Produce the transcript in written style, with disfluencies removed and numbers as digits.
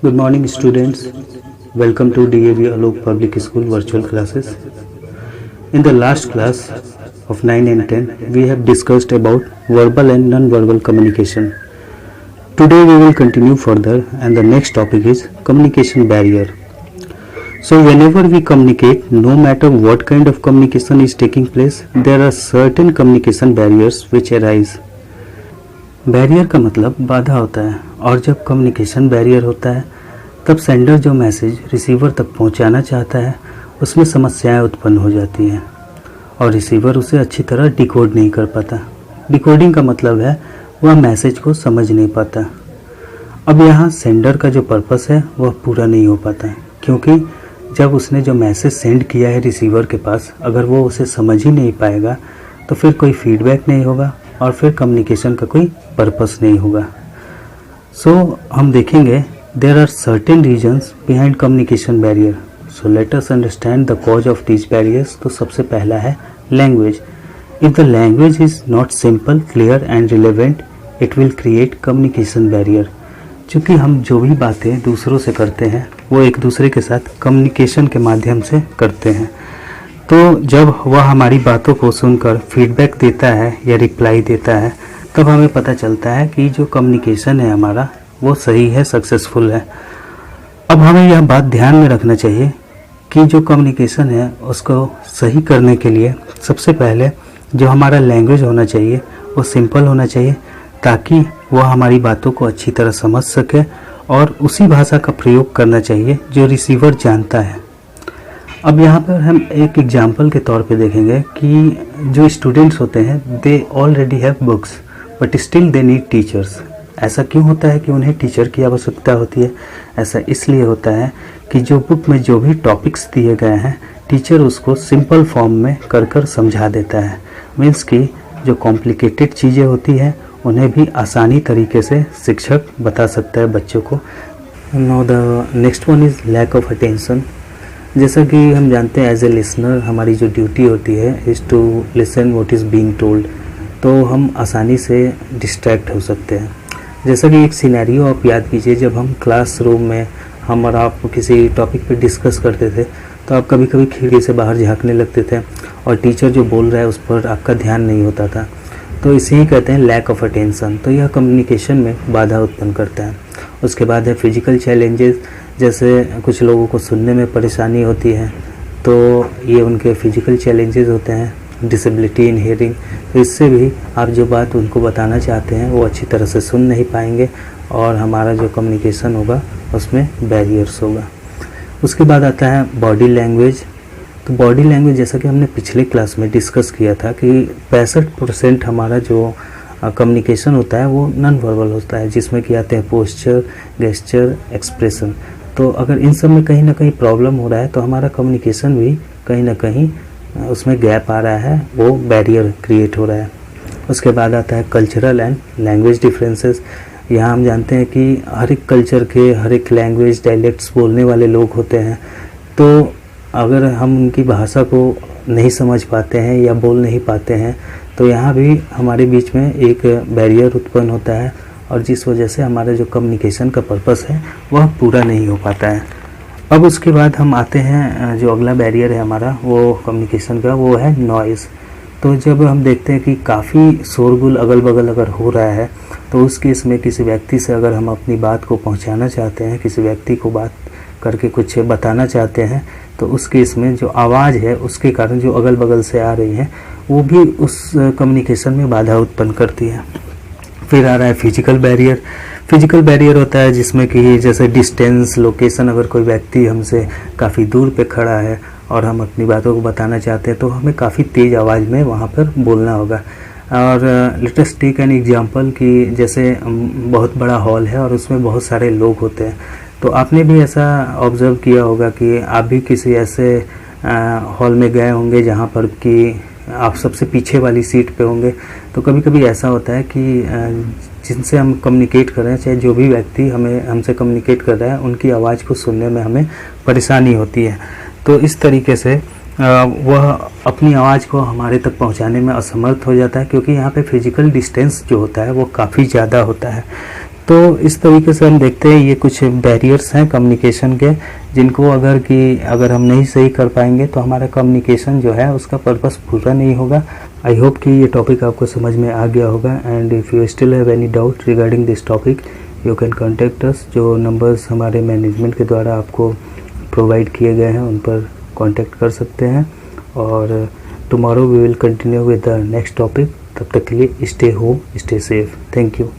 Good morning, students. Welcome to DAV Alok Public School virtual classes. In the last class of 9 and 10, we have discussed about verbal and non-verbal communication. Today we will continue further, and the next topic is communication barrier. So whenever we communicate, no matter what kind of communication is taking place, there are certain communication barriers which arise. Barrier का मतलब बाधा होता है, और जब communication barrier होता है तब सेंडर जो मैसेज रिसीवर तक पहुंचाना चाहता है उसमें समस्याएं उत्पन्न हो जाती हैं और रिसीवर उसे अच्छी तरह डिकोड नहीं कर पाता। डिकोडिंग का मतलब है वह मैसेज को समझ नहीं पाता। अब यहाँ सेंडर का जो पर्पस है वह पूरा नहीं हो पाता, क्योंकि जब उसने जो मैसेज सेंड किया है रिसीवर के पास, अगर वो उसे समझ ही नहीं पाएगा तो फिर कोई फीडबैक नहीं होगा और फिर कम्युनिकेशन का कोई पर्पस नहीं होगा। सो हम देखेंगे there are certain reasons behind communication barrier. So let us understand the cause of these barriers. तो सबसे पहला है language. If the language is not simple, clear and relevant, it will create communication barrier. चूँकि हम जो भी बातें दूसरों से करते हैं वो एक दूसरे के साथ कम्युनिकेशन के माध्यम से करते हैं, तो जब वह हमारी बातों को सुनकर फीडबैक देता है या रिप्लाई देता है तब हमें पता चलता है कि जो कम्युनिकेशन है हमारा वो सही है, सक्सेसफुल है। अब हमें यह बात ध्यान में रखना चाहिए कि जो कम्युनिकेशन है उसको सही करने के लिए सबसे पहले जो हमारा लैंग्वेज होना चाहिए वो सिंपल होना चाहिए, ताकि वह हमारी बातों को अच्छी तरह समझ सके, और उसी भाषा का प्रयोग करना चाहिए जो रिसीवर जानता है। अब यहाँ पर हम एक एग्जाम्पल के तौर पे देखेंगे कि जो स्टूडेंट्स होते हैं they already have books but still they need teachers. ऐसा क्यों होता है कि उन्हें टीचर की आवश्यकता होती है? ऐसा इसलिए होता है कि जो बुक में जो भी टॉपिक्स दिए गए हैं टीचर उसको सिंपल फॉर्म में कर कर समझा देता है। मीन्स कि जो कॉम्प्लिकेटेड चीज़ें होती हैं उन्हें भी आसानी तरीके से शिक्षक बता सकता है बच्चों को। Now the next one is lack of attention. जैसा कि हम जानते हैं एज ए लिसनर हमारी जो ड्यूटी होती है is to listen what is being told, तो हम आसानी से डिस्ट्रैक्ट हो सकते हैं। जैसा कि एक सिनेरियो आप याद कीजिए, जब हम क्लासरूम में हम और आप किसी टॉपिक पे डिस्कस करते थे तो आप कभी कभी खिड़की से बाहर झांकने लगते थे और टीचर जो बोल रहा है उस पर आपका ध्यान नहीं होता था, तो इसे ही कहते हैं लैक ऑफ अटेंशन। तो यह कम्युनिकेशन में बाधा उत्पन्न करता है। उसके बाद है फिजिकल चैलेंजेस। जैसे कुछ लोगों को सुनने में परेशानी होती है तो ये उनके फिजिकल चैलेंजेस होते हैं, डिसेबिलिटी इन हियरिंग। तो इससे भी आप जो बात उनको बताना चाहते हैं वो अच्छी तरह से सुन नहीं पाएंगे और हमारा जो कम्युनिकेशन होगा उसमें बैरियर्स होगा। उसके बाद आता है बॉडी लैंग्वेज। तो बॉडी लैंग्वेज जैसा कि हमने पिछले क्लास में डिस्कस किया था कि 65% हमारा जो कम्युनिकेशन होता है वो नॉन वर्बल होता है, जिसमें कि आते हैं पोस्चर, गेस्चर, एक्सप्रेशन। तो अगर इन सब में कहीं ना कहीं प्रॉब्लम हो रहा है तो हमारा कम्युनिकेशन भी कहीं ना कहीं उसमें गैप आ रहा है, वो बैरियर क्रिएट हो रहा है। उसके बाद आता है कल्चरल एंड लैंग्वेज डिफरेंसेस। यहाँ हम जानते हैं कि हर एक कल्चर के हर एक लैंग्वेज डायलेक्ट्स बोलने वाले लोग होते हैं, तो अगर हम उनकी भाषा को नहीं समझ पाते हैं या बोल नहीं पाते हैं तो यहाँ भी हमारे बीच में एक बैरियर उत्पन्न होता है, और जिस वजह से हमारा जो कम्युनिकेशन का पर्पस है वह पूरा नहीं हो पाता है। अब उसके बाद हम आते हैं जो अगला बैरियर है हमारा वो कम्युनिकेशन का, वो है नॉइज़। तो जब हम देखते हैं कि काफ़ी शोरगुल अगल बगल अगर हो रहा है तो उस केस में किसी व्यक्ति से अगर हम अपनी बात को पहुंचाना चाहते हैं, किसी व्यक्ति को बात करके कुछ बताना चाहते हैं, तो उस केस में जो आवाज़ है उसके कारण जो अगल बगल से आ रही है वो भी उस कम्युनिकेशन में बाधा उत्पन्न करती है। फिर आ रहा है फिजिकल बैरियर। फिजिकल बैरियर होता है जिसमें कि जैसे डिस्टेंस, लोकेशन, अगर कोई व्यक्ति हमसे काफ़ी दूर पे खड़ा है और हम अपनी बातों को बताना चाहते हैं तो हमें काफ़ी तेज़ आवाज़ में वहाँ पर बोलना होगा। और let us take an example कि जैसे बहुत बड़ा हॉल है और उसमें बहुत सारे लोग होते हैं, तो आपने भी ऐसा ऑब्ज़र्व किया होगा कि आप भी किसी ऐसे हॉल में गए होंगे जहाँ पर कि आप सबसे पीछे वाली सीट पे होंगे। तो कभी कभी ऐसा होता है कि जिनसे हम कम्युनिकेट कर रहे हैं, चाहे जो भी व्यक्ति हमसे कम्युनिकेट कर रहा है, उनकी आवाज़ को सुनने में हमें परेशानी होती है। तो इस तरीके से वह अपनी आवाज़ को हमारे तक पहुंचाने में असमर्थ हो जाता है, क्योंकि यहाँ पे फिजिकल डिस्टेंस जो होता है वो काफ़ी ज़्यादा होता है। तो इस तरीके से हम देखते हैं ये कुछ बैरियर्स हैं कम्युनिकेशन के, जिनको अगर हम नहीं सही कर पाएंगे तो हमारा कम्युनिकेशन जो है उसका पर्पस पूरा नहीं होगा। आई होप कि ये टॉपिक आपको समझ में आ गया होगा। And if you still have any doubt regarding this topic, you can contact us. जो नंबर्स हमारे मैनेजमेंट के द्वारा आपको प्रोवाइड किए गए हैं उन पर कॉन्टेक्ट कर सकते हैं। और tomorrow we will continue with the next topic. तब तक के लिए stay home, stay safe. Thank you.